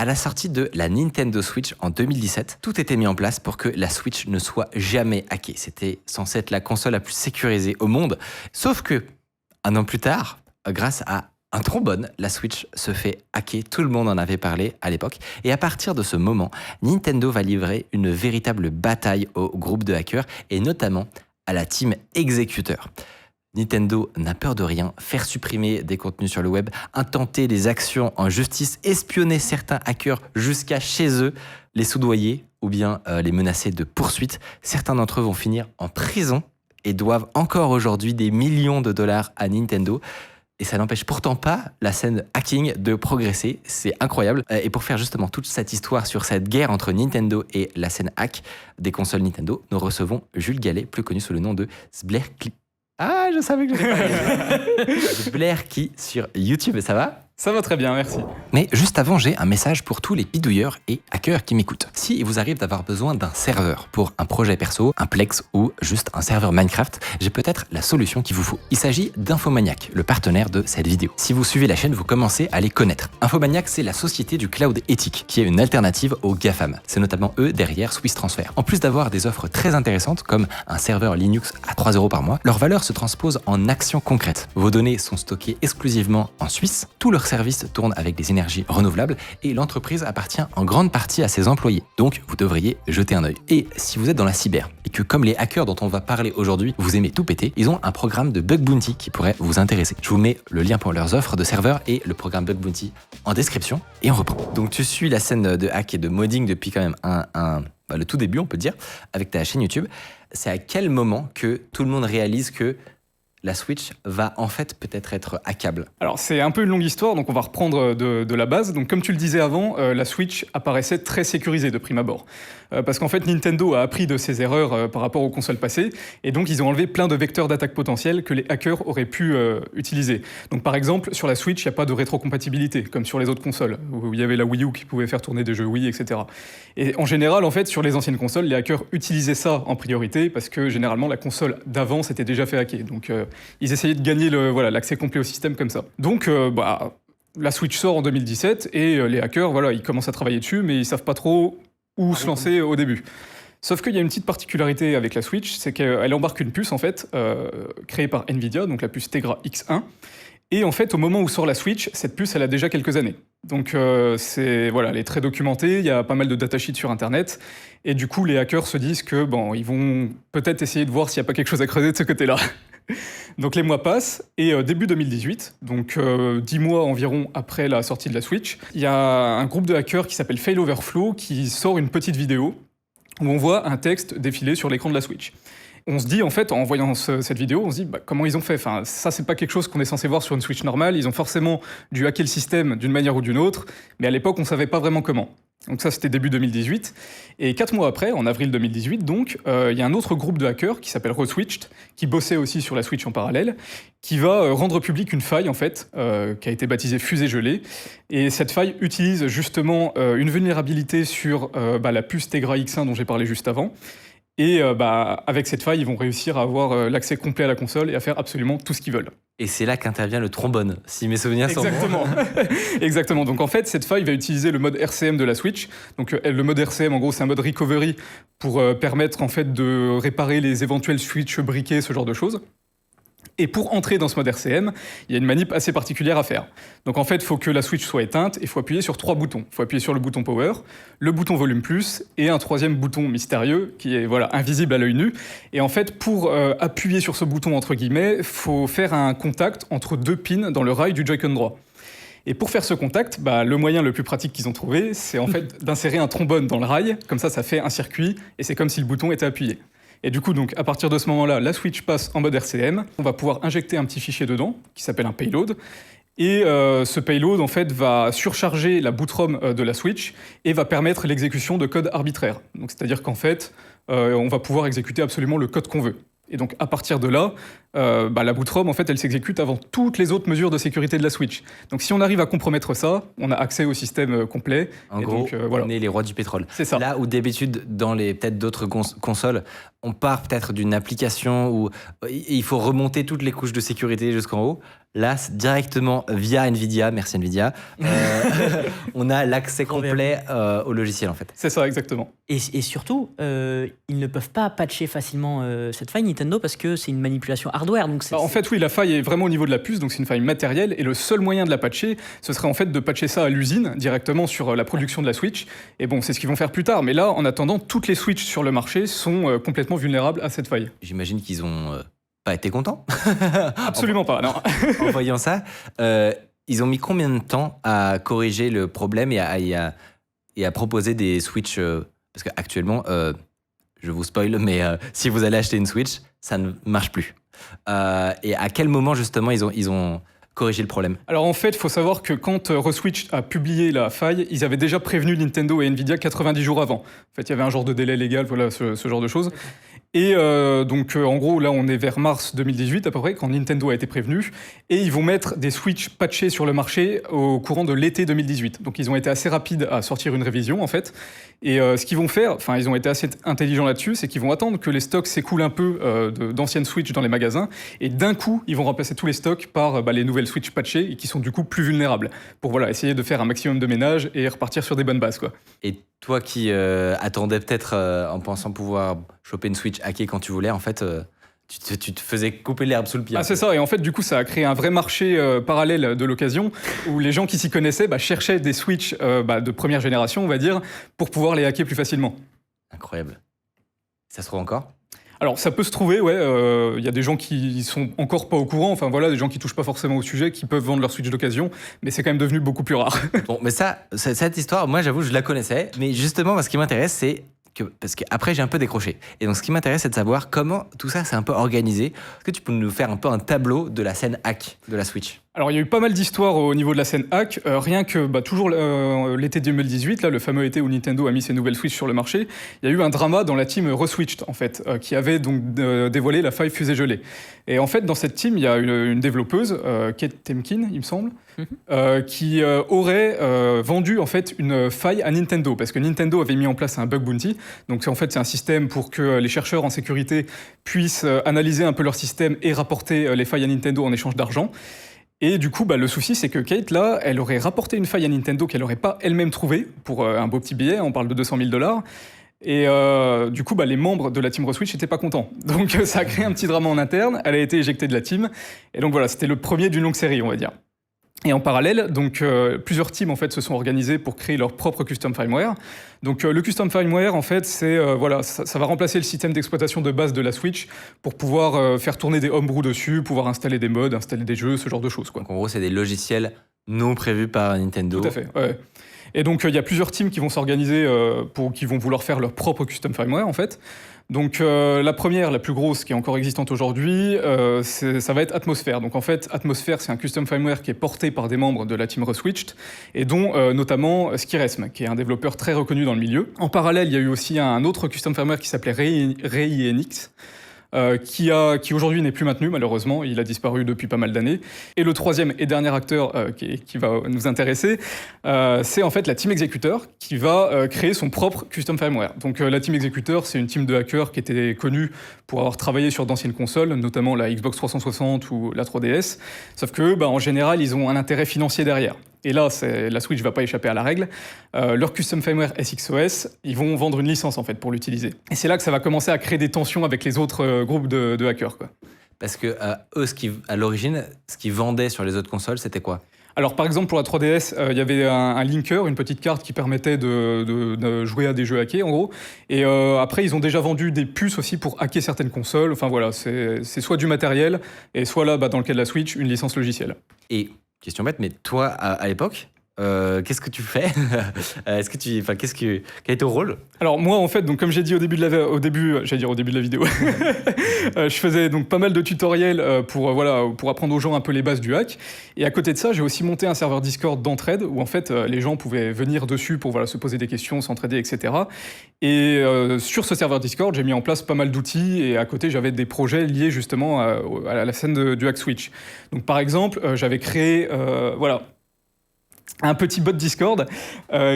À la sortie de la Nintendo Switch en 2017, tout était mis en place pour que la Switch ne soit jamais hackée. C'était censé être la console la plus sécurisée au monde. Sauf que, un an plus tard, grâce à un trombone, la Switch se fait hacker, tout le monde en avait parlé à l'époque, et à partir de ce moment, Nintendo va livrer une véritable bataille au groupe de hackers, et notamment à la team exécuteur. Nintendo n'a peur de rien, faire supprimer des contenus sur le web, intenter des actions en justice, espionner certains hackers jusqu'à chez eux, les soudoyer ou bien les menacer de poursuites. Certains d'entre eux vont finir en prison et doivent encore aujourd'hui des millions de dollars à Nintendo. Et ça n'empêche pourtant pas la scène hacking de progresser, c'est incroyable. Et pour faire justement toute cette histoire sur cette guerre entre Nintendo et la scène hack des consoles Nintendo, nous recevons Jules Gallet, plus connu sous le nom de Zblerki. Ah, je savais que je l'avais pas. Zblerki sur YouTube, ça va ? Ça va très bien, merci. Mais juste avant, j'ai un message pour tous les bidouilleurs et hackers qui m'écoutent. Si il vous arrive d'avoir besoin d'un serveur pour un projet perso, un Plex ou juste un serveur Minecraft, j'ai peut-être la solution qu'il vous faut. Il s'agit d'Infomaniac, le partenaire de cette vidéo. Si vous suivez la chaîne, vous commencez à les connaître. Infomaniac, c'est la société du cloud éthique, qui est une alternative aux GAFAM. C'est notamment eux derrière Swiss Transfer. En plus d'avoir des offres très intéressantes, comme un serveur Linux à 3 € par mois, leur valeur se transpose en actions concrètes. Vos données sont stockées exclusivement en Suisse, tout leur service tourne avec des énergies renouvelables et l'entreprise appartient en grande partie à ses employés. Donc, vous devriez jeter un œil. Et si vous êtes dans la cyber et que, comme les hackers dont on va parler aujourd'hui, vous aimez tout péter, ils ont un programme de Bug Bounty qui pourrait vous intéresser. Je vous mets le lien pour leurs offres de serveurs et le programme Bug Bounty en description et on reprend. Donc, tu suis la scène de hack et de modding depuis quand même le tout début, on peut dire, avec ta chaîne YouTube. C'est à quel moment que tout le monde réalise que la Switch va en fait peut-être être hackable? Alors c'est un peu une longue histoire, donc on va reprendre de la base. Donc comme tu le disais avant, la Switch apparaissait très sécurisée de prime abord. Parce qu'en fait Nintendo a appris de ses erreurs par rapport aux consoles passées, et donc ils ont enlevé plein de vecteurs d'attaque potentiels que les hackers auraient pu utiliser. Donc par exemple, sur la Switch, il n'y a pas de rétrocompatibilité, comme sur les autres consoles, où il y avait la Wii U qui pouvait faire tourner des jeux Wii, etc. Et en général, en fait, sur les anciennes consoles, les hackers utilisaient ça en priorité, parce que généralement la console d'avant s'était déjà fait hacker. Donc ils essayaient de gagner l'accès complet au système comme ça. Donc, la Switch sort en 2017 et les hackers, ils commencent à travailler dessus, mais ils savent pas trop où se lancer au début. Sauf qu'il y a une petite particularité avec la Switch, c'est qu'elle embarque une puce en fait créée par Nvidia, donc la puce Tegra X1. Et en fait, au moment où sort la Switch, cette puce, elle a déjà quelques années. Donc, elle est très documentée, il y a pas mal de datasheets sur Internet. Et du coup, les hackers se disent que, ils vont peut-être essayer de voir s'il n'y a pas quelque chose à creuser de ce côté-là. Donc, les mois passent, et début 2018, donc 10 mois environ après la sortie de la Switch, il y a un groupe de hackers qui s'appelle Failoverflow qui sort une petite vidéo où on voit un texte défiler sur l'écran de la Switch. On se dit, en fait, en voyant cette vidéo, on se dit, comment ils ont fait ? Enfin, ça, c'est pas quelque chose qu'on est censé voir sur une Switch normale. Ils ont forcément dû hacker le système d'une manière ou d'une autre, mais à l'époque, on savait pas vraiment comment. Donc ça, c'était début 2018. Et 4 mois après, en avril 2018, donc, il y a un autre groupe de hackers qui s'appelle Reswitched, qui bossait aussi sur la Switch en parallèle, qui va rendre public une faille, en fait, qui a été baptisée Fusée gelée. Et cette faille utilise justement une vulnérabilité sur la puce Tegra X1 dont j'ai parlé juste avant. Et avec cette faille, ils vont réussir à avoir l'accès complet à la console et à faire absolument tout ce qu'ils veulent. Et c'est là qu'intervient le trombone, si mes souvenirs sont bons. Exactement. Exactement. Donc en fait, cette faille va utiliser le mode RCM de la Switch. Donc le mode RCM, en gros, c'est un mode recovery pour permettre en fait de réparer les éventuels switches briqués, ce genre de choses. Et pour entrer dans ce mode RCM, il y a une manip assez particulière à faire. Donc en fait, il faut que la Switch soit éteinte et il faut appuyer sur 3 boutons. Il faut appuyer sur le bouton Power, le bouton Volume Plus et un troisième bouton mystérieux qui est invisible à l'œil nu. Et en fait, pour appuyer sur ce bouton, entre guillemets, il faut faire un contact entre 2 pins dans le rail du Joy-Con droit. Et pour faire ce contact, le moyen le plus pratique qu'ils ont trouvé, c'est en fait d'insérer un trombone dans le rail. Comme ça fait un circuit et c'est comme si le bouton était appuyé. Et du coup, donc, à partir de ce moment-là, la Switch passe en mode RCM. On va pouvoir injecter un petit fichier dedans, qui s'appelle un payload. Et ce payload, en fait, va surcharger la boot ROM de la Switch et va permettre l'exécution de code arbitraire. Donc, c'est-à-dire qu'en fait, on va pouvoir exécuter absolument le code qu'on veut. Et donc, à partir de là, la boot ROM, en fait, elle s'exécute avant toutes les autres mesures de sécurité de la Switch. Donc, si on arrive à compromettre ça, on a accès au système complet. En gros, donc, on est les rois du pétrole. C'est ça. Là où d'habitude, dans peut-être d'autres consoles, on part peut-être d'une application où il faut remonter toutes les couches de sécurité jusqu'en haut. Là, directement via NVIDIA, merci NVIDIA, on a l'accès complet au logiciel en fait. C'est ça, exactement. Et surtout, ils ne peuvent pas patcher facilement cette faille Nintendo parce que c'est une manipulation hardware. Donc en fait, oui, la faille est vraiment au niveau de la puce, donc c'est une faille matérielle. Et le seul moyen de la patcher, ce serait en fait de patcher ça à l'usine, directement sur la production de la Switch. Et bon, c'est ce qu'ils vont faire plus tard. Mais là, en attendant, toutes les Switch sur le marché sont complètement vulnérables à cette faille. J'imagine qu'ils ont pas été contents. Absolument pas, non. En voyant ça, ils ont mis combien de temps à corriger le problème et à proposer des Switch parce qu'actuellement, je vous spoil, mais si vous allez acheter une Switch, ça ne marche plus. Et à quel moment, justement, ils ont corrigé le problème? Alors en fait, il faut savoir que quand ReSwitch a publié la faille, ils avaient déjà prévenu Nintendo et Nvidia 90 jours avant. En fait, il y avait un genre de délai légal, voilà, ce genre de choses. Et donc, en gros, là, on est vers mars 2018 à peu près, quand Nintendo a été prévenu. Et ils vont mettre des Switch patchés sur le marché au courant de l'été 2018. Donc, ils ont été assez rapides à sortir une révision, en fait. Et ce qu'ils vont faire, enfin, ils ont été assez intelligents là-dessus, c'est qu'ils vont attendre que les stocks s'écoulent un peu d'anciennes Switch dans les magasins. Et d'un coup, ils vont remplacer tous les stocks par les nouvelles Switch patchées et qui sont du coup plus vulnérables. Pour voilà, essayer de faire un maximum de ménage et repartir sur des bonnes bases, quoi. Et toi qui attendais peut-être en pensant pouvoir choper une Switch hackée quand tu voulais, en fait, tu te faisais couper l'herbe sous le pied. Ah, c'est ça, et en fait, du coup, ça a créé un vrai marché parallèle de l'occasion où les gens qui s'y connaissaient cherchaient des Switch de première génération, on va dire, pour pouvoir les hacker plus facilement. Incroyable. Ça se trouve encore ? Alors, ça peut se trouver, ouais. Il y a des gens qui sont encore pas au courant, enfin voilà, des gens qui touchent pas forcément au sujet, qui peuvent vendre leur Switch d'occasion, mais c'est quand même devenu beaucoup plus rare. Bon, mais cette histoire, moi, j'avoue, je la connaissais, mais justement, ce qui m'intéresse, c'est parce qu'après, j'ai un peu décroché. Et donc, ce qui m'intéresse, c'est de savoir comment tout ça s'est un peu organisé. Est-ce que tu peux nous faire un peu un tableau de la scène hack de la Switch ? Alors, il y a eu pas mal d'histoires au niveau de la scène hack. Rien que toujours l'été 2018, là, le fameux été où Nintendo a mis ses nouvelles Switch sur le marché, il y a eu un drama dans la team ReSwitched, en fait, qui avait donc dévoilé la faille fusée gelée. Et en fait, dans cette team, il y a une développeuse, Kate Temkin, il me semble, qui aurait vendu en fait une faille à Nintendo, parce que Nintendo avait mis en place un bug bounty. Donc, en fait, c'est un système pour que les chercheurs en sécurité puissent analyser un peu leur système et rapporter les failles à Nintendo en échange d'argent. Et du coup, le souci, c'est que Kate, là, elle aurait rapporté une faille à Nintendo qu'elle n'aurait pas elle-même trouvée pour un beau petit billet, on parle de 200 000 $. Et du coup, les membres de la team ReSwitch n'étaient pas contents. Donc ça a créé un petit drama en interne, elle a été éjectée de la team. Et donc voilà, c'était le premier d'une longue série, on va dire. Et en parallèle, donc plusieurs teams en fait se sont organisés pour créer leur propre custom firmware. Donc le custom firmware en fait c'est ça va remplacer le système d'exploitation de base de la Switch pour pouvoir faire tourner des homebrew dessus, pouvoir installer des mods, installer des jeux, ce genre de choses, quoi. Donc en gros, c'est des logiciels non prévus par Nintendo. Tout à fait. Ouais. Et donc il y a plusieurs teams qui vont s'organiser qui vont vouloir faire leur propre custom firmware en fait. Donc la première, la plus grosse, qui est encore existante aujourd'hui, ça va être Atmosphere. Donc en fait, Atmosphere, c'est un custom firmware qui est porté par des membres de la team ReSwitched, et dont notamment Skiresm, qui est un développeur très reconnu dans le milieu. En parallèle, il y a eu aussi un autre custom firmware qui s'appelait ReiNX, qui aujourd'hui n'est plus maintenu, malheureusement, il a disparu depuis pas mal d'années. Et le troisième et dernier acteur qui va nous intéresser, c'est en fait la Team Executor, qui va créer son propre custom firmware. Donc la Team Executor, c'est une team de hackers qui était connue pour avoir travaillé sur d'anciennes consoles, notamment la Xbox 360 ou la 3DS, sauf que en général, ils ont un intérêt financier derrière. Et là, la Switch ne va pas échapper à la règle. Leur custom firmware SXOS, ils vont vendre une licence en fait pour l'utiliser. Et c'est là que ça va commencer à créer des tensions avec les autres groupes de hackers, quoi. Parce que eux, à l'origine, ce qu'ils vendaient sur les autres consoles, c'était quoi ? Alors par exemple pour la 3DS, il y avait un linker, une petite carte qui permettait de jouer à des jeux hackés en gros. Et après ils ont déjà vendu des puces aussi pour hacker certaines consoles. Enfin voilà, c'est soit du matériel et soit là dans le cas de la Switch, une licence logicielle. Et question bête, mais toi à l'époque, qu'est-ce que tu fais ? Quel est ton rôle ? Alors moi en fait, donc comme j'ai dit au début de la vidéo, je faisais donc pas mal de tutoriels pour apprendre aux gens un peu les bases du hack. Et à côté de ça, j'ai aussi monté un serveur Discord d'entraide où en fait les gens pouvaient venir dessus pour se poser des questions, s'entraider, etc. Et sur ce serveur Discord, j'ai mis en place pas mal d'outils et à côté j'avais des projets liés justement à la scène du hack Switch. Donc par exemple, j'avais créé un petit bot Discord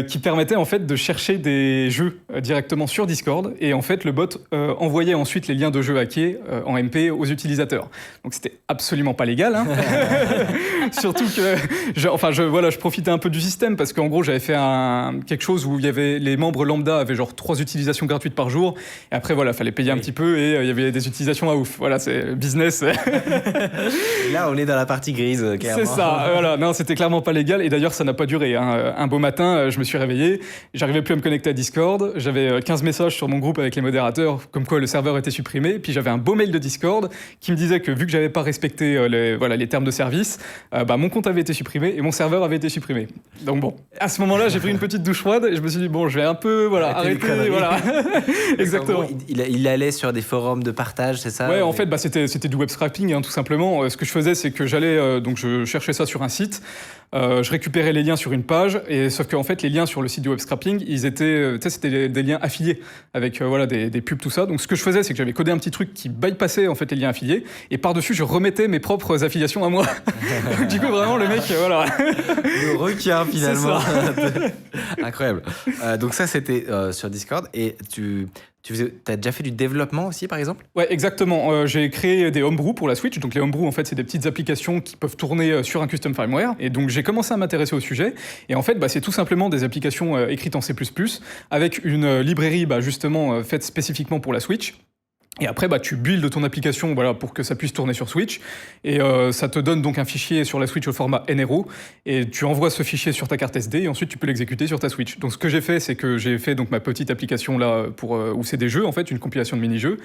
qui permettait en fait de chercher des jeux directement sur Discord, et en fait le bot envoyait ensuite les liens de jeux hackés en MP aux utilisateurs. Donc c'était absolument pas légal, hein. Surtout que je profitais un peu du système parce qu'en gros j'avais fait quelque chose où il y avait les membres lambda avaient genre 3 utilisations gratuites par jour, et après voilà, fallait payer un petit peu, et il y avait des utilisations à ouf. Voilà, c'est business. Là on est dans la partie grise, clairement. C'est ça, voilà. Non, c'était clairement pas légal, et d'ailleurs ça n'a pas duré, hein. Un beau matin, je me suis réveillé, j'arrivais plus à me connecter à Discord, j'avais 15 messages sur mon groupe avec les modérateurs comme quoi le serveur était supprimé, puis j'avais un beau mail de Discord qui me disait que vu que j'avais pas respecté les termes de service, mon compte avait été supprimé et mon serveur avait été supprimé. Donc bon, à ce moment-là, j'ai pris une petite douche froide et je me suis dit bon, je vais un peu arrêter, voilà. Exactement. Il allait sur des forums de partage, c'est ça? Ouais, en fait, c'était du web scraping, hein, tout simplement. Ce que je faisais, c'est que j'allais, donc je cherchais ça sur un site, je récupérais les liens sur une page, et sauf qu'en fait, les liens sur le site du web scraping, ils étaient, c'était des liens affiliés avec des pubs, tout ça. Donc ce que je faisais, c'est que j'avais codé un petit truc qui bypassait en fait les liens affiliés, et par-dessus, je remettais mes propres affiliations à moi. Donc, du coup, vraiment, le mec, voilà. Le requin, finalement. C'est ça. Incroyable. Donc ça, c'était sur Discord, et t'as déjà fait du développement aussi, par exemple? Ouais, exactement. J'ai créé des homebrew pour la Switch. Donc les homebrew, en fait, c'est des petites applications qui peuvent tourner sur un custom firmware. Et donc j'ai commencé à m'intéresser au sujet. Et en fait, c'est tout simplement des applications écrites en C++ avec une librairie justement faite spécifiquement pour la Switch. Et après, tu builds ton application pour que ça puisse tourner sur Switch. Et ça te donne donc un fichier sur la Switch au format NRO. Et tu envoies ce fichier sur ta carte SD et ensuite tu peux l'exécuter sur ta Switch. Donc ce que j'ai fait, c'est que j'ai fait donc ma petite application là où c'est des jeux, en fait, une compilation de mini-jeux.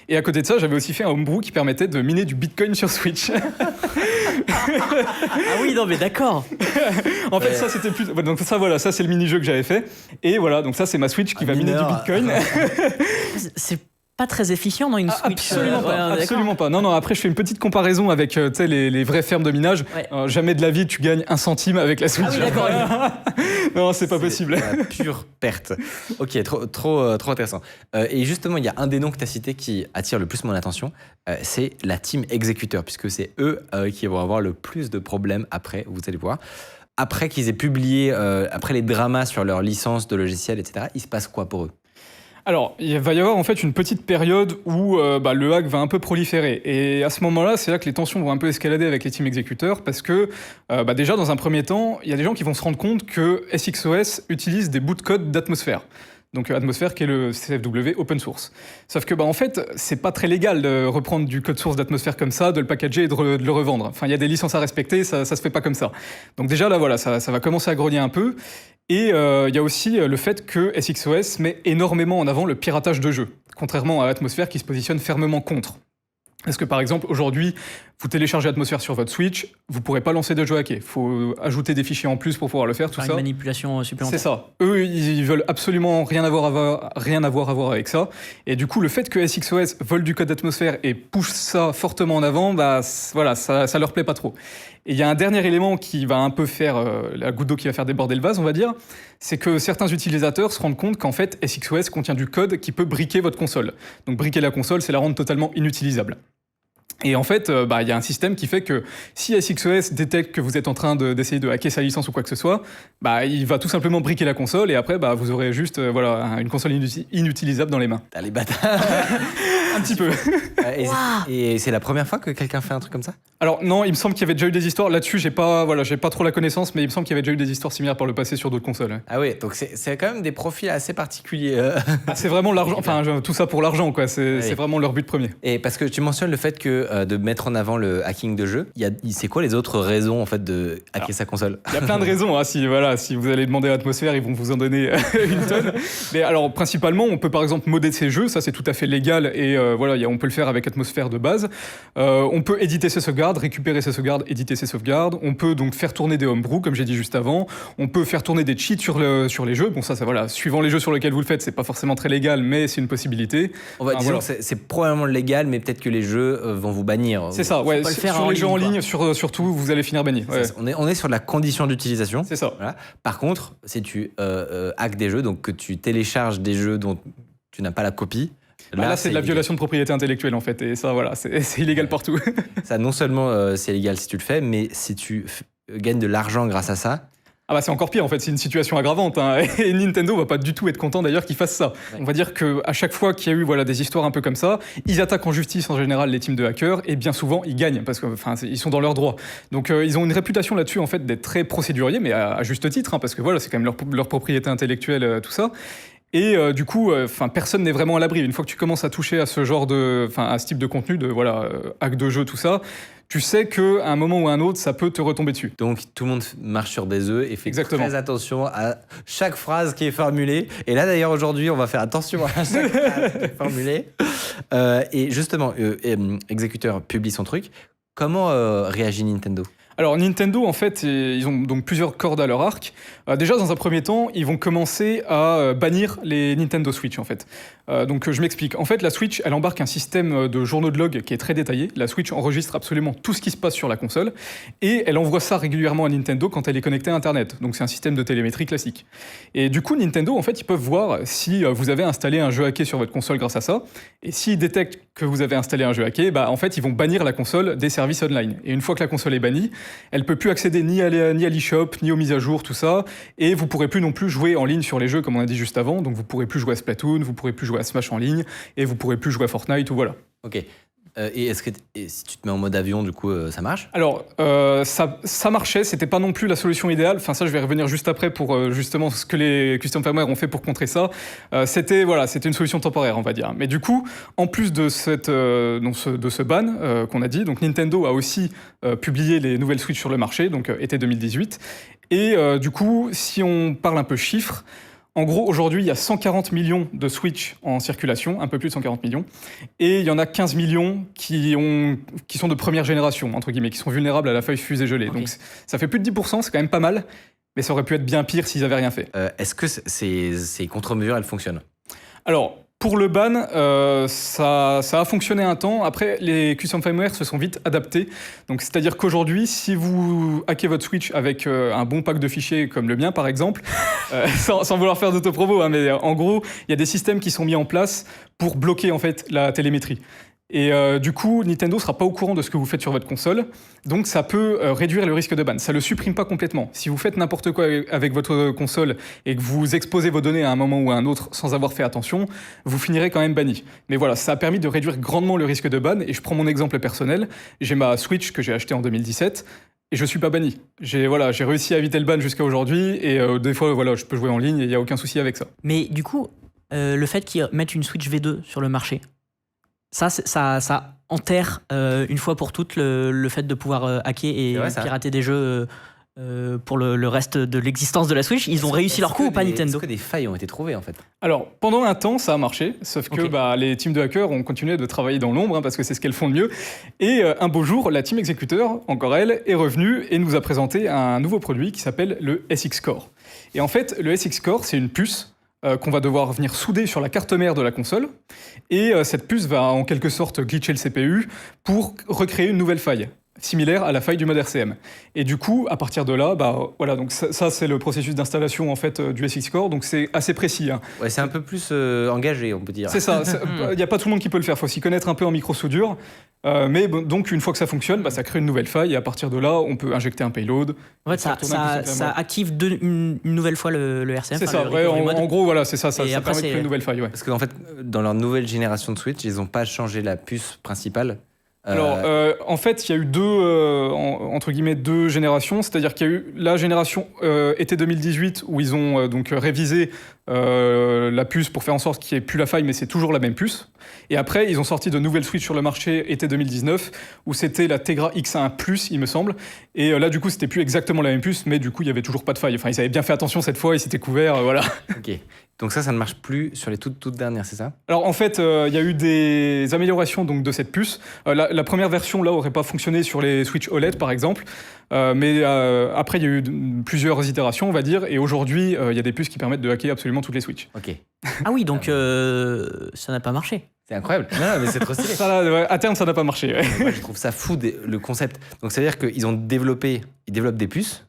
Et à côté de ça, j'avais aussi fait un homebrew qui permettait de miner du Bitcoin sur Switch. Ah oui, non mais d'accord. En fait, ça c'était plus. Donc ça c'est le mini-jeu que j'avais fait. Et voilà, donc ça c'est ma Switch qui va miner du Bitcoin. C'est pas très efficient dans une Switch. Absolument pas. Non, après je fais une petite comparaison avec les vraies fermes de minage. Ouais. Jamais de la vie tu gagnes 1 centime avec la Switch. Ah oui, d'accord. Non, c'est pas possible. La pure perte. Ok, trop intéressant. Et justement, il y a un des noms que tu as cité qui attire le plus mon attention, c'est la team exécuteur, puisque c'est eux qui vont avoir le plus de problèmes après, vous allez voir. Après qu'ils aient publié, après les dramas sur leur licence de logiciel, etc., il se passe quoi pour eux? Alors, il va y avoir en fait une petite période où le hack va un peu proliférer. Et à ce moment-là, c'est là que les tensions vont un peu escalader avec les teams exécuteurs, parce que déjà, dans un premier temps, il y a des gens qui vont se rendre compte que SXOS utilise des bouts de code d'Atmosphere. Donc Atmosphere qui est le CFW open source. Sauf que en fait, c'est pas très légal de reprendre du code source d'Atmosphere comme ça, de le packager et de le revendre. Enfin, il y a des licences à respecter, ça se fait pas comme ça. Donc déjà là, voilà, ça va commencer à grogner un peu. Et il y a aussi le fait que SXOS met énormément en avant le piratage de jeux, contrairement à Atmosphere qui se positionne fermement contre. Parce que par exemple, aujourd'hui, vous téléchargez Atmosphere sur votre Switch, vous pourrez pas lancer de jeu hacké. Il faut ajouter des fichiers en plus pour pouvoir le faire, tout ça. Une manipulation supplémentaire. C'est ça. Eux, ils veulent absolument rien avoir à voir avec ça. Et du coup, le fait que SXOS vole du code d'Atmosphere et pousse ça fortement en avant, voilà, ça leur plaît pas trop. Et il y a un dernier élément qui va un peu faire la goutte d'eau qui va faire déborder le vase, on va dire, c'est que certains utilisateurs se rendent compte qu'en fait, SXOS contient du code qui peut briquer votre console. Donc briquer la console, c'est la rendre totalement inutilisable. Et en fait, y a un système qui fait que si SXOS détecte que vous êtes en train d'essayer de hacker sa licence ou quoi que ce soit, il va tout simplement briquer la console et après, vous aurez juste une console inutilisable dans les mains. T'as les bâtards. Un petit peu. Et c'est la première fois que quelqu'un fait un truc comme ça? Alors non, il me semble qu'il y avait déjà eu des histoires. Là-dessus, j'ai pas trop la connaissance, mais il me semble qu'il y avait déjà eu des histoires similaires par le passé sur d'autres consoles. Ah oui, donc c'est quand même des profils assez particuliers. C'est vraiment l'argent, tout ça pour l'argent, quoi. C'est vraiment leur but premier. Et parce que tu mentionnes le fait que de mettre en avant le hacking de jeu, c'est quoi les autres raisons en fait de hacker sa console? Il y a plein de raisons. Si vous allez demander à Atmosphere, ils vont vous en donner une tonne. Mais alors principalement, on peut par exemple modder ces jeux, ça c'est tout à fait légal et on peut le faire avec Atmosphere de base. On peut éditer ses sauvegardes, récupérer ses sauvegardes, éditer ses sauvegardes. On peut donc faire tourner des homebrew, comme j'ai dit juste avant. On peut faire tourner des cheats sur les jeux. Bon, ça voilà, suivant les jeux sur lesquels vous le faites, c'est pas forcément très légal, mais c'est une possibilité. On va dire que c'est probablement légal, mais peut-être que les jeux vont vous bannir. C'est ça, ouais. Sur les jeux en ligne, surtout, vous allez finir banni. Ouais. On est sur de la condition d'utilisation. C'est ça. Voilà. Par contre, si tu hackes des jeux, donc que tu télécharges des jeux dont tu n'as pas la copie. Là, c'est de la violation de propriété intellectuelle en fait, et ça, voilà, c'est illégal partout. Ça, non seulement c'est illégal si tu le fais, mais si tu gagnes de l'argent grâce à ça, Ah bah c'est encore pire en fait, c'est une situation aggravante hein. Et Nintendo va pas du tout être content d'ailleurs qu'ils fassent ça. Ouais. On va dire qu'à chaque fois qu'il y a eu des histoires un peu comme ça, ils attaquent en justice en général les teams de hackers et bien souvent ils gagnent parce qu'ils sont dans leurs droits. Donc ils ont une réputation là-dessus en fait d'être très procéduriers mais à juste titre hein, parce que voilà c'est quand même leur propriété intellectuelle tout ça. Et du coup, personne n'est vraiment à l'abri. Une fois que tu commences à toucher à ce genre à ce type de contenu, hack de jeu, tout ça, tu sais qu'à un moment ou à un autre, ça peut te retomber dessus. Donc tout le monde marche sur des œufs et fait Exactement. très attention à chaque phrase qui est formulée. Et là d'ailleurs aujourd'hui, on va faire attention à chaque phrase qui est formulée. Et justement, Executor publie son truc. Comment réagit Nintendo ? Alors Nintendo, en fait, ils ont donc plusieurs cordes à leur arc. Déjà, dans un premier temps, ils vont commencer à bannir les Nintendo Switch, en fait. Donc je m'explique. En fait, la Switch, elle embarque un système de journaux de log qui est très détaillé. La Switch enregistre absolument tout ce qui se passe sur la console et elle envoie ça régulièrement à Nintendo quand elle est connectée à Internet. Donc c'est un système de télémétrie classique. Et du coup, Nintendo, en fait, ils peuvent voir si vous avez installé un jeu hacké sur votre console grâce à ça. Et s'ils détectent que vous avez installé un jeu hacké, en fait, ils vont bannir la console des services online. Et une fois que la console est bannie, elle ne peut plus accéder ni à l'eShop, ni aux mises à jour, tout ça. Et vous ne pourrez plus non plus jouer en ligne sur les jeux, comme on a dit juste avant. Donc vous ne pourrez plus jouer à Splatoon, vous ne pourrez plus jouer à Smash en ligne, et vous ne pourrez plus jouer à Fortnite, ou voilà. Ok. Et est-ce que si tu te mets en mode avion, du coup, ça marche ? Alors, ça marchait, c'était pas non plus la solution idéale. Enfin, ça, je vais revenir juste après pour justement ce que les custom firmware ont fait pour contrer ça. C'était une solution temporaire, on va dire. Mais du coup, en plus de ce ban qu'on a dit, donc Nintendo a aussi publié les nouvelles Switch sur le marché, donc été 2018. Et du coup, si on parle un peu chiffres, en gros, aujourd'hui, il y a 140 millions de Switch en circulation, un peu plus de 140 millions, et il y en a 15 millions qui sont de première génération, entre guillemets, qui sont vulnérables à la feuille fusée gelée. Okay. Donc ça fait plus de 10%, c'est quand même pas mal, mais ça aurait pu être bien pire s'ils n'avaient rien fait. Est-ce que ces contre-mesures, elles fonctionnent ? Alors, pour le ban, ça a fonctionné un temps. Après, les custom firmware se sont vite adaptés. Donc, c'est-à-dire qu'aujourd'hui, si vous hackez votre Switch avec un bon pack de fichiers comme le mien, par exemple, sans vouloir faire d'autopromo, hein, mais en gros, il y a des systèmes qui sont mis en place pour bloquer en fait la télémétrie. Et du coup, Nintendo ne sera pas au courant de ce que vous faites sur votre console, donc ça peut réduire le risque de ban. Ça ne le supprime pas complètement. Si vous faites n'importe quoi avec votre console et que vous exposez vos données à un moment ou à un autre sans avoir fait attention, vous finirez quand même banni. Mais voilà, ça a permis de réduire grandement le risque de ban, et je prends mon exemple personnel. J'ai ma Switch que j'ai achetée en 2017, et je ne suis pas banni. J'ai réussi à éviter le ban jusqu'à aujourd'hui, et des fois, je peux jouer en ligne, et il n'y a aucun souci avec ça. Mais du coup, le fait qu'ils mettent une Switch V2 sur le marché, ça enterre une fois pour toutes le fait de pouvoir hacker et pirater des jeux pour le reste de l'existence de la Switch. Ils ont réussi leur coup ou pas, Nintendo ? Est-ce que des failles ont été trouvées en fait ? Alors, pendant un temps, ça a marché, sauf que les teams de hackers ont continué de travailler dans l'ombre, hein, parce que c'est ce qu'elles font de mieux. Et un beau jour, la team Executor, encore elle, est revenue et nous a présenté un nouveau produit qui s'appelle le SX Core. Et en fait, le SX Core, c'est une puce qu'on va devoir venir souder sur la carte mère de la console. Et cette puce va en quelque sorte glitcher le CPU pour recréer une nouvelle faille, similaire à la faille du mode RCM. Et du coup, à partir de là, donc ça c'est le processus d'installation en fait du SX Core, donc c'est assez précis. Hein. Ouais, c'est un peu plus engagé, on peut dire. C'est ça, il n'y a pas tout le monde qui peut le faire, il faut s'y connaître un peu en micro-soudure. Mais donc une fois que ça fonctionne, ça crée une nouvelle faille, et à partir de là, on peut injecter un payload. En fait, ça active une nouvelle fois le RCM. C'est ça, en gros, voilà, c'est ça, ça permet de créer une nouvelle faille. Ouais. Parce qu'en fait, dans leur nouvelle génération de Switch, ils n'ont pas changé la puce principale. Alors, en fait, il y a eu entre guillemets deux générations. C'est-à-dire qu'il y a eu la génération été 2018 où ils ont donc révisé la puce pour faire en sorte qu'il n'y ait plus la faille, mais c'est toujours la même puce. Et après, ils ont sorti de nouvelles Switch sur le marché été 2019 où c'était la Tegra X1+, il me semble. Et là, du coup, c'était plus exactement la même puce, mais du coup, il n'y avait toujours pas de faille. Enfin, ils avaient bien fait attention cette fois, ils s'étaient couverts, voilà. Ok. Donc ça ne marche plus sur les toutes dernières, c'est ça ? Alors en fait, il y a eu des améliorations donc, de cette puce. La première version là aurait pas fonctionné sur les Switch OLED par exemple, mais après il y a eu plusieurs itérations on va dire, et aujourd'hui il y a des puces qui permettent de hacker absolument toutes les Switch. Ok. Ah oui, donc ça n'a pas marché. C'est incroyble. Non, mais c'est trop stylé. Ça, là, à terme ça n'a pas marché. Ouais. Moi je trouve ça fou le concept. Donc ça veut dire qu'ils développent des puces.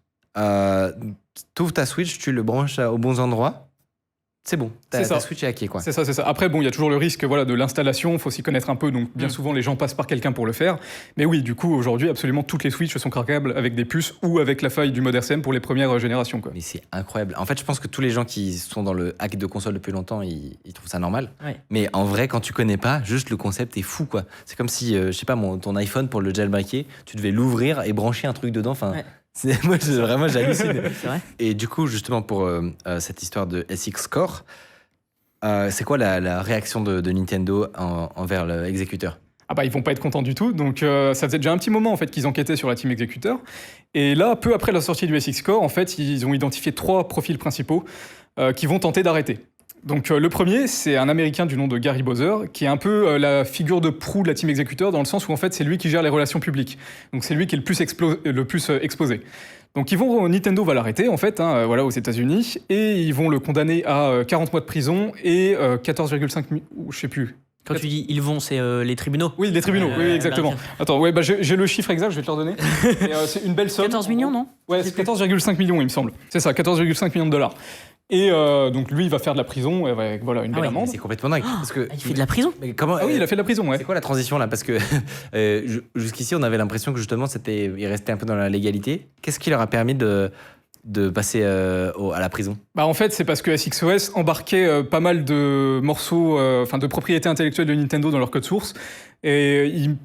T'ouvres ta Switch, tu le branches aux bons endroits. c'est bon, ta Switch est hackée, quoi. C'est ça. Après, bon, il y a toujours le risque de l'installation, il faut s'y connaître un peu, donc bien souvent les gens passent par quelqu'un pour le faire. Mais oui, du coup, aujourd'hui, absolument toutes les Switch sont craquables avec des puces ou avec la faille du mode RCM pour les premières générations, quoi. Mais c'est incroyable. En fait, je pense que tous les gens qui sont dans le hack de console depuis longtemps, ils trouvent ça normal. Ouais. Mais en vrai, quand tu connais pas, juste le concept est fou, quoi. C'est comme si, je sais pas, ton iPhone, pour le jailbreaker, tu devais l'ouvrir et brancher un truc dedans, enfin... Ouais. Moi, vraiment, j'hallucine. C'est vrai. Et du coup, justement, pour cette histoire de SX Core, c'est quoi la réaction de Nintendo envers l'exécuteur ? Ah bah ils vont pas être contents du tout, donc ça faisait déjà un petit moment en fait qu'ils enquêtaient sur la team exécuteur. Et là, peu après la sortie du SX Core, en fait, ils ont identifié 3 profils principaux qui vont tenter d'arrêter. Donc le premier, c'est un Américain du nom de Gary Bowser, qui est un peu la figure de proue de la team exécuteur, dans le sens où en fait c'est lui qui gère les relations publiques. Donc c'est lui qui est le plus exposé. Donc Nintendo va l'arrêter en fait, aux États-Unis, et ils vont le condamner à 40 mois de prison et 14,5 millions, je sais plus. Quand tu dis ils vont, c'est les tribunaux. Oui, les tribunaux, oui, exactement. Attends, j'ai le chiffre exact, je vais te le redonner. C'est une belle somme. 14 millions, non ? Ouais, c'est 14,5 millions, il me semble. C'est ça, 14,5 millions de dollars. Et donc lui, il va faire de la prison avec une belle amende. C'est complètement dingue. Parce que, il fait de la prison. Mais comment, oui, il a fait de la prison, ouais. C'est quoi la transition là ? Parce que jusqu'ici, on avait l'impression que justement, il restait un peu dans la légalité. Qu'est-ce qui leur a permis de passer à la prison ? En fait, c'est parce que SXOS embarquait pas mal de morceaux, de propriétés intellectuelles de Nintendo dans leur code source. Et ils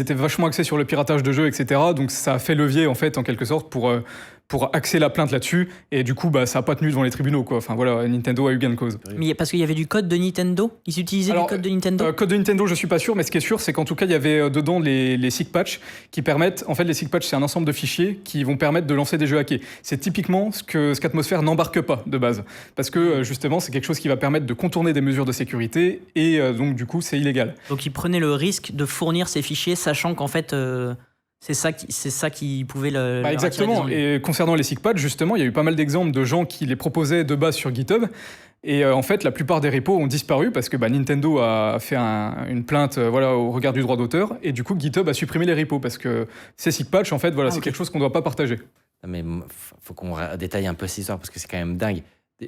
étaient vachement axés sur le piratage de jeux, etc. Donc ça a fait levier, en fait, en quelque sorte, pour axer la plainte là-dessus. Et du coup, ça n'a pas tenu devant les tribunaux, quoi. Nintendo a eu gain de cause. Mais parce qu'il y avait du code de Nintendo ? Ils utilisaient du code de Nintendo ? Code de Nintendo, je suis pas sûr, mais ce qui est sûr, c'est qu'en tout cas, il y avait dedans les SIG patch qui permettent... En fait, les SIG patch, c'est un ensemble de fichiers qui vont permettre de lancer des jeux hackés. C'est typiquement ce qu'Atmosphere n'embarque pas, de base. Parce que, justement, c'est quelque chose qui va permettre de contourner des mesures de sécurité, et donc, du coup, c'est illégal. Donc, ils prenaient le risque de fournir ces fichiers, sachant qu'en fait... C'est ça qui pouvait le... exactement. Et concernant les SIG patch, justement, il y a eu pas mal d'exemples de gens qui les proposaient de base sur GitHub. Et en fait, la plupart des repos ont disparu parce que Nintendo a fait une plainte au regard du droit d'auteur. Et du coup, GitHub a supprimé les repos parce que ces SIG patch, en fait, c'est quelque chose qu'on ne doit pas partager. Mais faut qu'on détaille un peu cette histoire parce que c'est quand même dingue.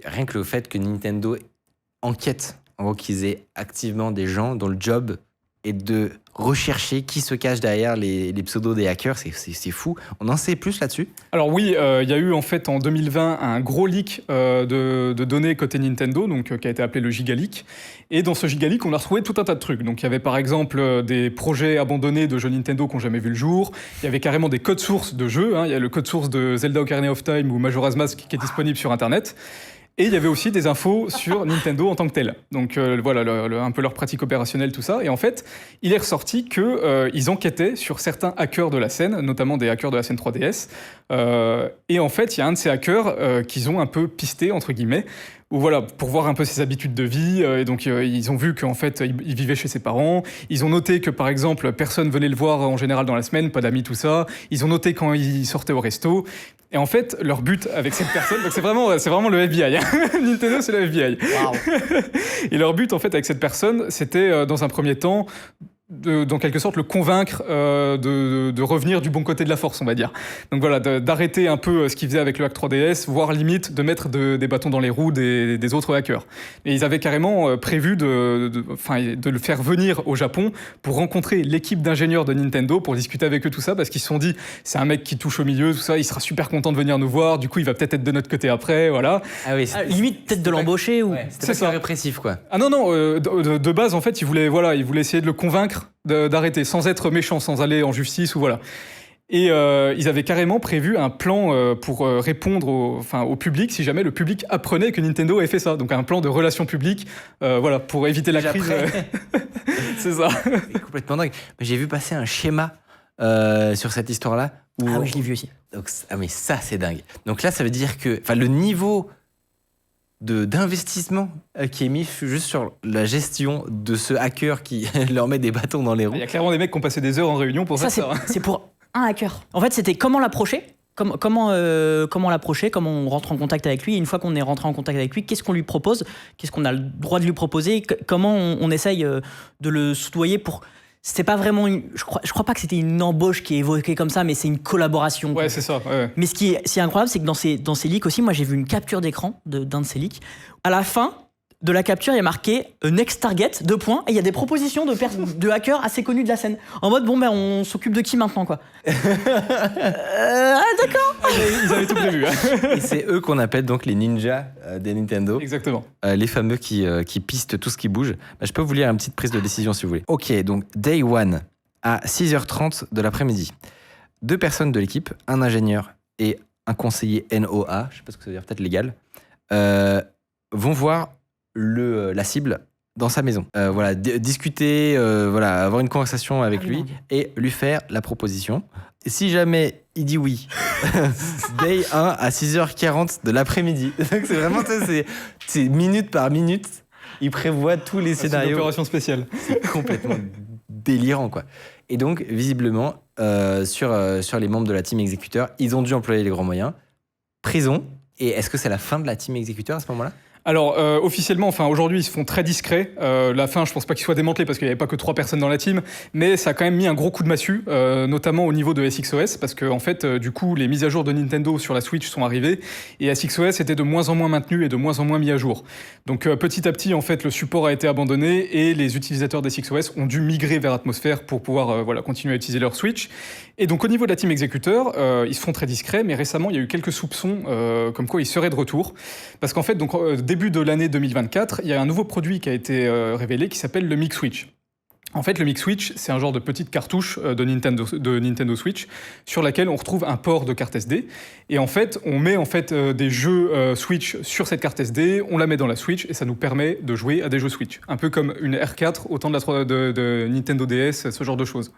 Rien que le fait que Nintendo enquête, en gros, qu'ils aient activement des gens dont le job est de rechercher qui se cache derrière les pseudos des hackers, c'est fou. On en sait plus là-dessus ? Alors oui, il y a eu en fait en 2020 un gros leak de données côté Nintendo, donc qui a été appelé le Gigaleak. Et dans ce Gigaleak, on a retrouvé tout un tas de trucs. Donc il y avait par exemple des projets abandonnés de jeux Nintendo qui n'ont jamais vu le jour. Il y avait carrément des codes sources de jeux. Il y a le code source de Zelda Ocarina of Time ou Majora's Mask qui est disponible sur Internet. Et il y avait aussi des infos sur Nintendo en tant que tel. Donc un peu leur pratique opérationnelle, tout ça. Et en fait, il est ressorti qu'ils enquêtaient sur certains hackers de la scène, notamment des hackers de la scène 3DS. Et en fait, il y a un de ces hackers qu'ils ont un peu pisté, entre guillemets, pour voir un peu ses habitudes de vie. Et donc, ils ont vu qu'en fait, il vivait chez ses parents. Ils ont noté que, par exemple, personne venait le voir en général dans la semaine, pas d'amis, tout ça. Ils ont noté quand il sortait au resto. Et en fait, leur but avec cette personne, donc c'est vraiment le FBI. Nintendo, c'est le FBI. Wow. Et leur but, en fait, avec cette personne, c'était, dans un premier temps, dans quelque sorte, le convaincre de revenir du bon côté de la force, on va dire. Donc voilà, d'arrêter un peu ce qu'ils faisaient avec le hack 3DS, voire limite de mettre des bâtons dans les roues des autres hackers. Et ils avaient carrément prévu de le faire venir au Japon pour rencontrer l'équipe d'ingénieurs de Nintendo, pour discuter avec eux tout ça, parce qu'ils se sont dit, c'est un mec qui touche au milieu, tout ça, il sera super content de venir nous voir, du coup il va peut-être être de notre côté après, voilà. Ah oui, limite peut-être de l'embaucher ou... Ouais, c'est ça. Répressif, quoi. Ah non, de base, en fait, ils voulaient essayer de le convaincre d'arrêter, sans être méchant, sans aller en justice ou voilà. Et ils avaient carrément prévu un plan pour répondre au public si jamais le public apprenait que Nintendo avait fait ça. Donc un plan de relations publiques, pour éviter la crise. C'est ça. C'est complètement dingue. Mais j'ai vu passer un schéma sur cette histoire-là. Ah oui, je l'ai vu aussi. Donc, mais ça, c'est dingue. Donc là, ça veut dire que le niveau d'investissement qui est mis juste sur la gestion de ce hacker qui leur met des bâtons dans les roues. Il y a clairement des mecs qui ont passé des heures en réunion pour faire ça. C'est pour un hacker. En fait, c'était comment l'approcher, comment l'approcher, comment on rentre en contact avec lui. Et une fois qu'on est rentré en contact avec lui, qu'est-ce qu'on lui propose, qu'est-ce qu'on a le droit de lui proposer, comment on essaye de le soudoyer pour C'était pas vraiment je crois pas que c'était une embauche qui est évoquée comme ça, mais c'est une collaboration. Ouais, c'est ça. Ouais. Mais ce qui est incroyable, c'est que dans ces leaks aussi, moi j'ai vu une capture d'écran d'un de ces leaks. À la fin de la capture, il y a marqué Next Target, 2 points, et il y a des propositions de hackers assez connus de la scène. En mode, on s'occupe de qui maintenant, quoi. D'accord. Ils avaient tout prévu. Et c'est eux qu'on appelle donc les ninjas des Nintendo. Exactement. Les fameux qui pistent tout ce qui bouge. Je peux vous lire une petite prise de décision si vous voulez. Ok, donc Day 1 à 6h30 de l'après-midi. 2 personnes de l'équipe, un ingénieur et un conseiller NOA, je sais pas ce que ça veut dire, peut-être légal, vont voir la cible dans sa maison. Discuter, avoir une conversation avec lui et lui faire la proposition. Et si jamais il dit oui, Day 1 à 6h40 de l'après-midi. Donc c'est vraiment c'est minute par minute. Il prévoit tous les scénarios. C'est une opération spéciale. C'est complètement délirant, quoi. Et donc, visiblement, sur les membres de la team exécuteur, ils ont dû employer les grands moyens. Prison. Et est-ce que c'est la fin de la team exécuteur à ce moment-là ? Alors, officiellement, aujourd'hui, ils se font très discrets. La fin, je pense pas qu'il soit démantelé parce qu'il n'y avait pas que 3 personnes dans la team, mais ça a quand même mis un gros coup de massue, notamment au niveau de SXOS, parce que, en fait, du coup, les mises à jour de Nintendo sur la Switch sont arrivées, et SXOS était de moins en moins maintenu et de moins en moins mis à jour. Donc, petit à petit, en fait, le support a été abandonné, et les utilisateurs d'SXOS ont dû migrer vers Atmosphere pour pouvoir, continuer à utiliser leur Switch. Et donc, au niveau de la team exécuteur, ils se font très discrets, mais récemment, il y a eu quelques soupçons, comme quoi ils seraient de retour. Parce qu'en fait, donc, début de l'année 2024, il y a un nouveau produit qui a été révélé qui s'appelle le Mic Switch. En fait, le Mic Switch, c'est un genre de petite cartouche de Nintendo Switch sur laquelle on retrouve un port de carte SD. Et en fait, on met des jeux Switch sur cette carte SD, on la met dans la Switch et ça nous permet de jouer à des jeux Switch. Un peu comme une R4 au temps de Nintendo DS, ce genre de choses.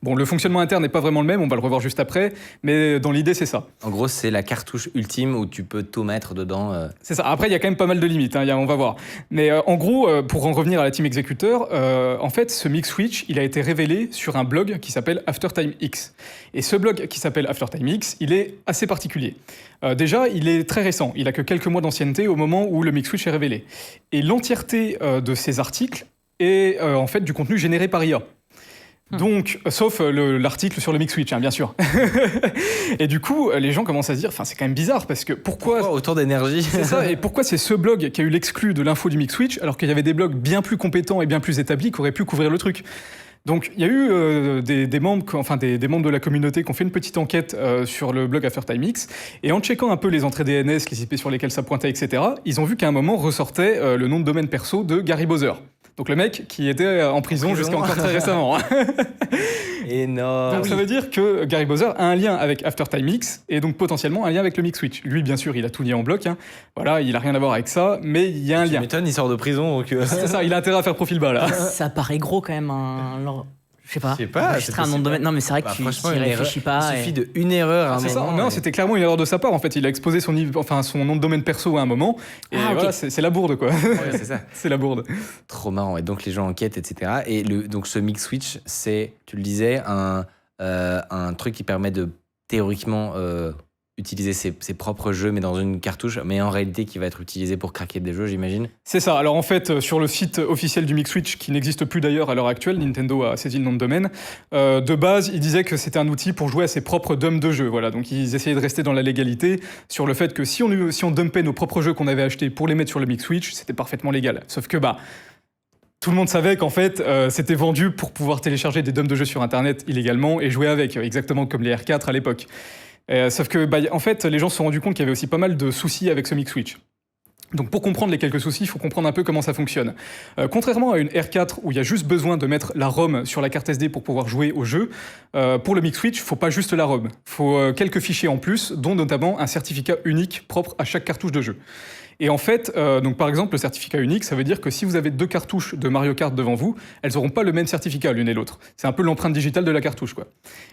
Bon, le fonctionnement interne n'est pas vraiment le même, on va le revoir juste après, mais dans l'idée, c'est ça. En gros, c'est la cartouche ultime où tu peux tout mettre dedans. C'est ça. Après, il y a quand même pas mal de limites, on va voir. Mais en gros, pour en revenir à la team exécuteur, en fait, ce Mic Switch, il a été révélé sur un blog qui s'appelle Aftertime X. Et ce blog qui s'appelle Aftertime X, il est assez particulier. Déjà, il est très récent. Il a que quelques mois d'ancienneté au moment où le Mic Switch est révélé. Et l'entièreté de ces articles est en fait du contenu généré par IA. Donc, sauf l'article sur le Mic Switch, bien sûr. Et du coup, les gens commencent à se dire, c'est quand même bizarre, parce que pourquoi autant d'énergie ? C'est ça, et pourquoi c'est ce blog qui a eu l'exclu de l'info du Mic Switch, alors qu'il y avait des blogs bien plus compétents et bien plus établis qui auraient pu couvrir le truc. Donc, il y a eu des membres de la communauté qui ont fait une petite enquête sur le blog Aftertime X, et en checkant un peu les entrées DNS, les IP sur lesquelles ça pointait, etc., ils ont vu qu'à un moment ressortait le nom de domaine perso de Gary Bowser. Donc le mec qui était en prison jusqu'à encore très récemment. Énorme. Donc ça veut dire que Gary Bowser a un lien avec Aftertime X et donc potentiellement un lien avec le Mic Switch. Lui, bien sûr, il a tout nié en bloc. Voilà, il a rien à voir avec ça, mais il y a un lien. Tu m'étonnes, il sort de prison. Donc C'est ça, il a intérêt à faire profil bas là. Ça paraît gros quand même. Je sais pas. Enregistrer un nom de domaine. Non, mais c'est vrai que tu réfléchis pas. Il suffit d'une erreur à un moment. Non, c'était clairement une erreur de sa part. En fait, il a exposé son nom de domaine perso à un moment. Et voilà, c'est la bourde, quoi. Ouais, c'est ça. C'est la bourde. Trop marrant. Et donc, les gens enquêtent, etc. Et donc, ce Mic Switch, c'est, tu le disais, un truc qui permet de, théoriquement, utiliser ses propres jeux, mais dans une cartouche, mais en réalité qui va être utilisé pour craquer des jeux, j'imagine. C'est ça. Alors en fait, sur le site officiel du Mic Switch, qui n'existe plus d'ailleurs à l'heure actuelle, Nintendo a saisi le nom de domaine, de base, ils disaient que c'était un outil pour jouer à ses propres dumps de jeux. Voilà, donc ils essayaient de rester dans la légalité sur le fait que si on dumpait nos propres jeux qu'on avait achetés pour les mettre sur le Mic Switch, c'était parfaitement légal. Sauf que tout le monde savait qu'en fait, c'était vendu pour pouvoir télécharger des dumps de jeux sur Internet illégalement et jouer avec, exactement comme les R4 à l'époque. Sauf que, en fait, les gens se sont rendus compte qu'il y avait aussi pas mal de soucis avec ce Mic Switch. Donc pour comprendre les quelques soucis, il faut comprendre un peu comment ça fonctionne. Contrairement à une R4 où il y a juste besoin de mettre la ROM sur la carte SD pour pouvoir jouer au jeu, pour le Mic Switch, il ne faut pas juste la ROM. Il faut quelques fichiers en plus, dont notamment un certificat unique propre à chaque cartouche de jeu. Et en fait, donc par exemple, le certificat unique, ça veut dire que si vous avez 2 cartouches de Mario Kart devant vous, elles n'auront pas le même certificat l'une et l'autre. C'est un peu l'empreinte digitale de la cartouche, quoi.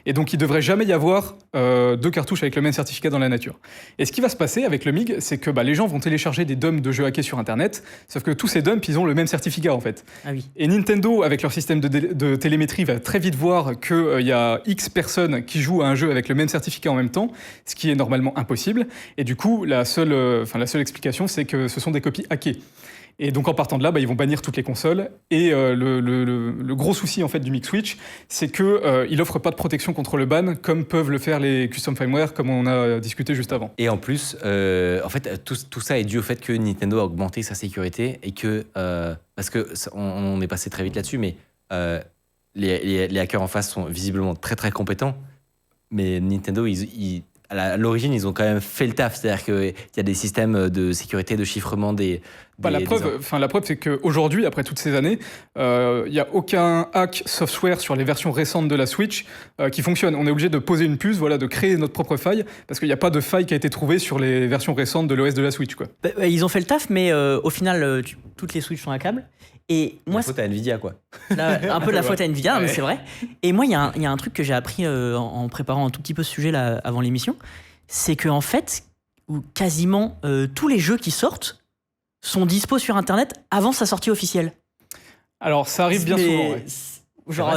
Et donc, il ne devrait jamais y avoir 2 cartouches avec le même certificat dans la nature. Et ce qui va se passer avec le MIG, c'est que les gens vont télécharger des dumps de jeux hackés sur Internet, sauf que tous ces dumps, ils ont le même certificat, en fait. Ah oui. Et Nintendo, avec leur système de télémétrie, va très vite voir qu'il y a X personnes qui jouent à un jeu avec le même certificat en même temps, ce qui est normalement impossible. Et du coup, la seule explication, c'est que ce sont des copies hackées. Et donc en partant de là, ils vont bannir toutes les consoles. Et le gros souci en fait du Mic Switch, c'est qu'il n'offre pas de protection contre le ban, comme peuvent le faire les custom firmware, comme on a discuté juste avant. Et en plus, en fait, tout ça est dû au fait que Nintendo a augmenté sa sécurité et que parce que on est passé très vite là-dessus, mais les hackers en face sont visiblement très très compétents. Mais Nintendo, à l'origine, ils ont quand même fait le taf. C'est-à-dire qu'il y a des systèmes de sécurité, de chiffrement la preuve, c'est qu'aujourd'hui, après toutes ces années, il n'y a aucun hack software sur les versions récentes de la Switch qui fonctionne. On est obligé de poser une puce, de créer notre propre faille, parce qu'il n'y a pas de faille qui a été trouvée sur les versions récentes de l'OS de la Switch, quoi. Ils ont fait le taf, mais au final, toutes les Switch sont hackables. Et moi, la faute à Nvidia, quoi. Un peu de la faute à Nvidia, mais c'est vrai. Et moi, il y a un truc que j'ai appris en préparant un tout petit peu ce sujet là, avant l'émission, c'est qu'en fait, quasiment tous les jeux qui sortent sont dispo sur Internet avant sa sortie officielle. Alors, ça arrive bien souvent, ouais. Genre,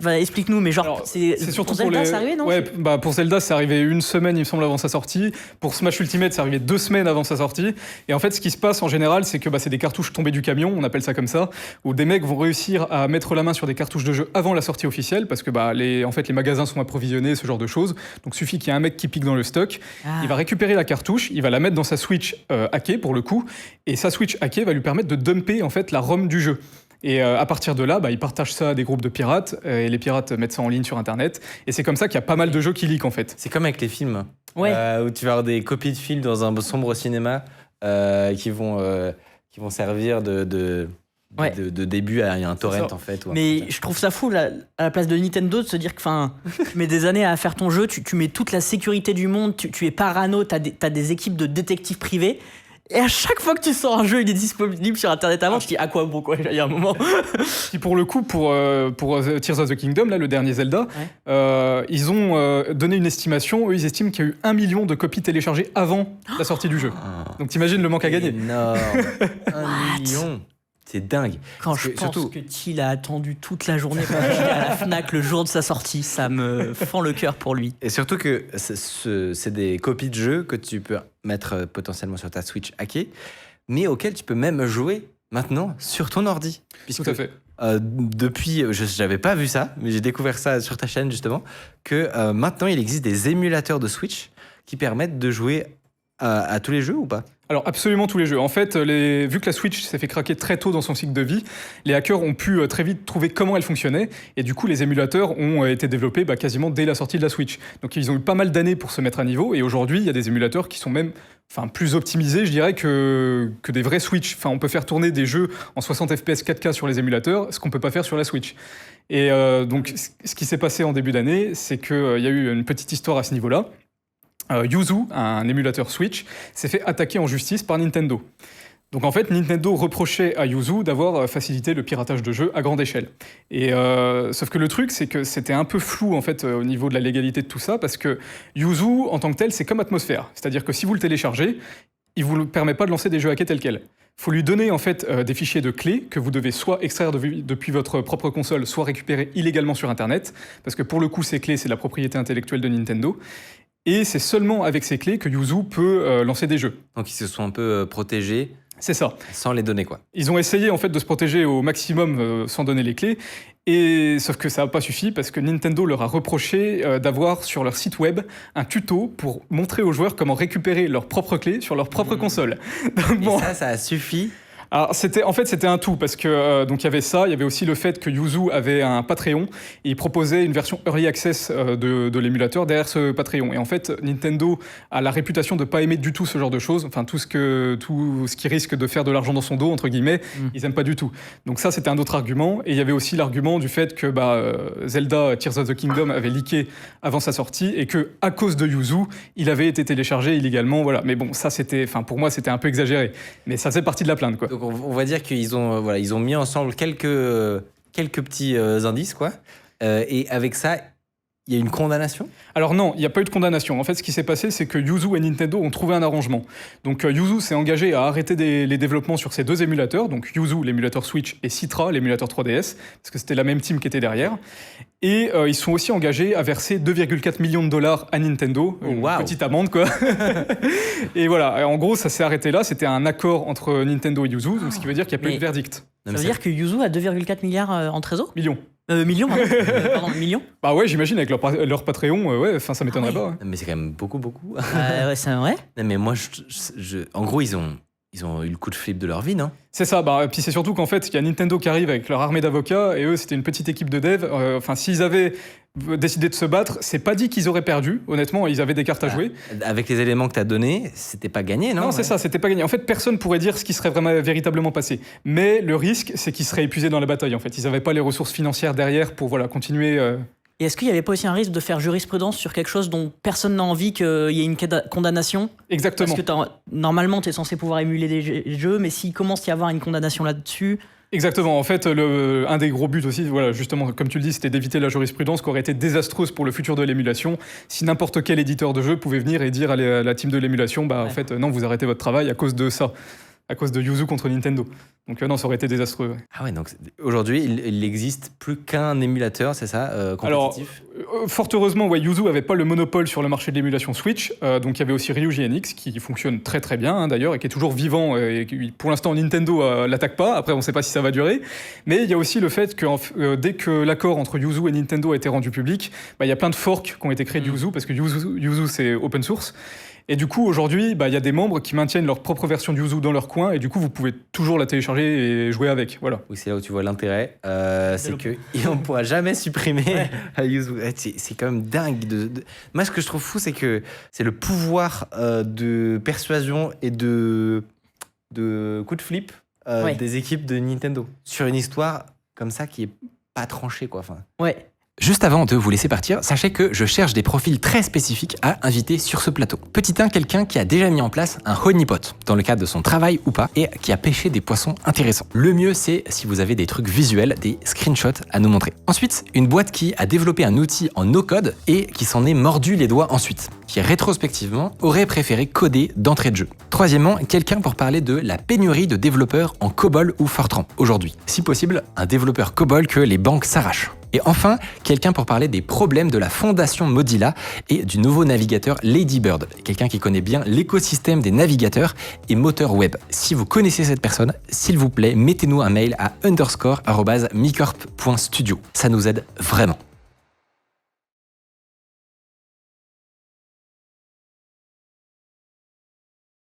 explique-nous, mais genre, alors, c'est surtout pour Zelda, c'est arrivé, non? Ouais, pour Zelda, c'est arrivé une semaine, il me semble, avant sa sortie. Pour Smash Ultimate, c'est arrivé 2 semaines avant sa sortie. Et en fait, ce qui se passe en général, c'est que c'est des cartouches tombées du camion, on appelle ça comme ça, où des mecs vont réussir à mettre la main sur des cartouches de jeu avant la sortie officielle, parce que les magasins sont approvisionnés, ce genre de choses. Donc, il suffit qu'il y ait un mec qui pique dans le stock, il va récupérer la cartouche, il va la mettre dans sa Switch hackée, pour le coup, et sa Switch hackée va lui permettre de dumper en fait la ROM du jeu. Et à partir de là, ils partagent ça à des groupes de pirates, et les pirates mettent ça en ligne sur Internet. Et c'est comme ça qu'il y a pas mal de jeux qui leak, en fait. C'est comme avec les films, où tu vas avoir des copies de films dans un sombre cinéma qui vont servir de début à un torrent, en fait. Mais je trouve ça fou, à la place de Nintendo, de se dire que tu mets des années à faire ton jeu, tu mets toute la sécurité du monde, tu es parano, t'as des équipes de détectives privés. Et à chaque fois que tu sors un jeu, il est disponible sur Internet avant, je dis à quoi bon, quoi, il y a un moment. Puis pour le coup, pour Tears of the Kingdom, là, le dernier Zelda, ils ont donné une estimation. Eux, ils estiment qu'il y a eu 1 million de copies téléchargées avant la sortie du jeu. Donc t'imagines le manque à gagner. Énorme. 1 million. C'est dingue. Quand je pense que Thiel a attendu toute la journée pour aller à la Fnac le jour de sa sortie, ça me fend le cœur pour lui. Et surtout que c'est des copies de jeux que tu peux mettre potentiellement sur ta Switch hackée, mais auxquelles tu peux même jouer maintenant sur ton ordi. Tout à fait. Depuis, je n'avais pas vu ça, mais j'ai découvert ça sur ta chaîne justement, que maintenant il existe des émulateurs de Switch qui permettent de jouer à tous les jeux ou pas ? Alors absolument tous les jeux. En fait, vu que la Switch s'est fait craquer très tôt dans son cycle de vie, les hackers ont pu très vite trouver comment elle fonctionnait, et du coup les émulateurs ont été développés quasiment dès la sortie de la Switch. Donc ils ont eu pas mal d'années pour se mettre à niveau, et aujourd'hui il y a des émulateurs qui sont même plus optimisés, je dirais, que des vrais Switch. On peut faire tourner des jeux en 60 fps 4K sur les émulateurs, ce qu'on peut pas faire sur la Switch. Et donc ce qui s'est passé en début d'année, c'est qu'il y a eu une petite histoire à ce niveau-là. Yuzu, un émulateur Switch, s'est fait attaquer en justice par Nintendo. Donc en fait, Nintendo reprochait à Yuzu d'avoir facilité le piratage de jeux à grande échelle. Et sauf que le truc, c'est que c'était un peu flou en fait au niveau de la légalité de tout ça, parce que Yuzu, en tant que tel, c'est comme Atmosphère. C'est-à-dire que si vous le téléchargez, il vous permet pas de lancer des jeux hackés tels quels. Il faut lui donner en fait des fichiers de clés que vous devez soit extraire depuis votre propre console, soit récupérer illégalement sur Internet, parce que pour le coup, ces clés, c'est la propriété intellectuelle de Nintendo. Et c'est seulement avec ces clés que Yuzu peut lancer des jeux. Donc ils se sont un peu protégés. C'est ça. Sans les donner, quoi. Ils ont essayé en fait de se protéger au maximum sans donner les clés. Et sauf que ça n'a pas suffi parce que Nintendo leur a reproché d'avoir sur leur site web un tuto pour montrer aux joueurs comment récupérer leurs propres clés sur leur propre console. Donc, et ça a suffi. Alors c'était un tout parce que donc il y avait ça, il y avait aussi le fait que Yuzu avait un Patreon et il proposait une version early access de l'émulateur derrière ce Patreon. Et en fait, Nintendo a la réputation de pas aimer du tout ce genre de choses, tout ce qui risque de faire de l'argent dans son dos entre guillemets, ils aiment pas du tout. Donc ça c'était un autre argument. Et il y avait aussi l'argument du fait que Zelda Tears of the Kingdom avait leaké avant sa sortie et que à cause de Yuzu, il avait été téléchargé illégalement. Voilà. Mais bon, ça pour moi c'était un peu exagéré. Mais ça faisait partie de la plainte, quoi. Donc on va dire qu'ils ont mis ensemble quelques petits indices, quoi. Et avec ça, Il y a une condamnation ? Alors non, il n'y a pas eu de condamnation. En fait, ce qui s'est passé, c'est que Yuzu et Nintendo ont trouvé un arrangement. Donc Yuzu s'est engagé à arrêter les développements sur ces deux émulateurs, donc Yuzu, l'émulateur Switch, et Citra, l'émulateur 3DS, parce que c'était la même team qui était derrière. Et ils sont aussi engagés à verser 2,4 millions de dollars à Nintendo, une petite amende quoi. Et voilà, en gros, ça s'est arrêté là. C'était un accord entre Nintendo et Yuzu, donc ce qui veut dire qu'il n'y a pas eu de verdict. Ça veut dire que Yuzu a 2,4 milliards en trésor ? Millions. Millions, pardon, millions. Bah ouais, j'imagine avec leur Patreon, ouais, enfin ça m'étonnerait pas. Ouais. Mais c'est quand même beaucoup. Ouais, c'est vrai. Non, mais moi, en gros, ils ont eu le coup de flip de leur vie, non ? C'est ça, puis c'est surtout qu'en fait, il y a Nintendo qui arrive avec leur armée d'avocats, et eux, c'était une petite équipe de dev. Enfin, s'ils avaient décidé de se battre, c'est pas dit qu'ils auraient perdu, honnêtement, ils avaient des cartes à jouer. Avec les éléments que tu as donnés, c'était pas gagné, non ? Non, c'est ça, c'était pas gagné. En fait, personne pourrait dire ce qui serait véritablement passé. Mais le risque, c'est qu'ils seraient épuisés dans la bataille, en fait. Ils n'avaient pas les ressources financières derrière pour continuer... Et est-ce qu'il n'y avait pas aussi un risque de faire jurisprudence sur quelque chose dont personne n'a envie qu'il y ait une condamnation ? Exactement. Parce que normalement, tu es censé pouvoir émuler des jeux, mais s'il commence à y avoir une condamnation là-dessus... Exactement. En fait, un des gros buts aussi, voilà, justement, comme tu le dis, c'était d'éviter la jurisprudence qui aurait été désastreuse pour le futur de l'émulation. Si n'importe quel éditeur de jeu pouvait venir et dire à la team de l'émulation, en fait, non, vous arrêtez votre travail à cause de ça. À cause de Yuzu contre Nintendo. Donc non, ça aurait été désastreux. Ouais. Ah ouais, donc aujourd'hui, il n'existe plus qu'un émulateur, c'est ça, compétitif ? Alors, fort heureusement, Yuzu n'avait pas le monopole sur le marché de l'émulation Switch. Donc il y avait aussi Ryuji NX, qui fonctionne très très bien d'ailleurs, et qui est toujours vivant. Et pour l'instant, Nintendo l'attaque pas. Après, on ne sait pas si ça va durer. Mais il y a aussi le fait que dès que l'accord entre Yuzu et Nintendo a été rendu public, il y a plein de forks qui ont été créés de Yuzu, parce que Yuzu c'est open source. Et du coup, aujourd'hui, il y a des membres qui maintiennent leur propre version de Yuzu dans leur coin, et du coup, vous pouvez toujours la télécharger et jouer avec. Voilà. Oui, c'est là où tu vois l'intérêt. C'est qu'on ne pourra jamais supprimer Yuzu. C'est quand même dingue. Moi, ce que je trouve fou, c'est que c'est le pouvoir de persuasion et de coup de flip des équipes de Nintendo sur une histoire comme ça qui est pas tranchée, quoi. Enfin. Ouais. Juste avant de vous laisser partir, sachez que je cherche des profils très spécifiques à inviter sur ce plateau. Petit 1, quelqu'un qui a déjà mis en place un honeypot, dans le cadre de son travail ou pas, et qui a pêché des poissons intéressants. Le mieux, c'est si vous avez des trucs visuels, des screenshots à nous montrer. Ensuite, une boîte qui a développé un outil en no-code et qui s'en est mordu les doigts ensuite, qui rétrospectivement aurait préféré coder d'entrée de jeu. Troisièmement, quelqu'un pour parler de la pénurie de développeurs en COBOL ou Fortran aujourd'hui. Si possible, un développeur COBOL que les banques s'arrachent. Et enfin, quelqu'un pour parler des problèmes de la fondation Mozilla et du nouveau navigateur Ladybird. Quelqu'un qui connaît bien l'écosystème des navigateurs et moteurs web. Si vous connaissez cette personne, s'il vous plaît, mettez-nous un mail à _micorp.studio. Ça nous aide vraiment.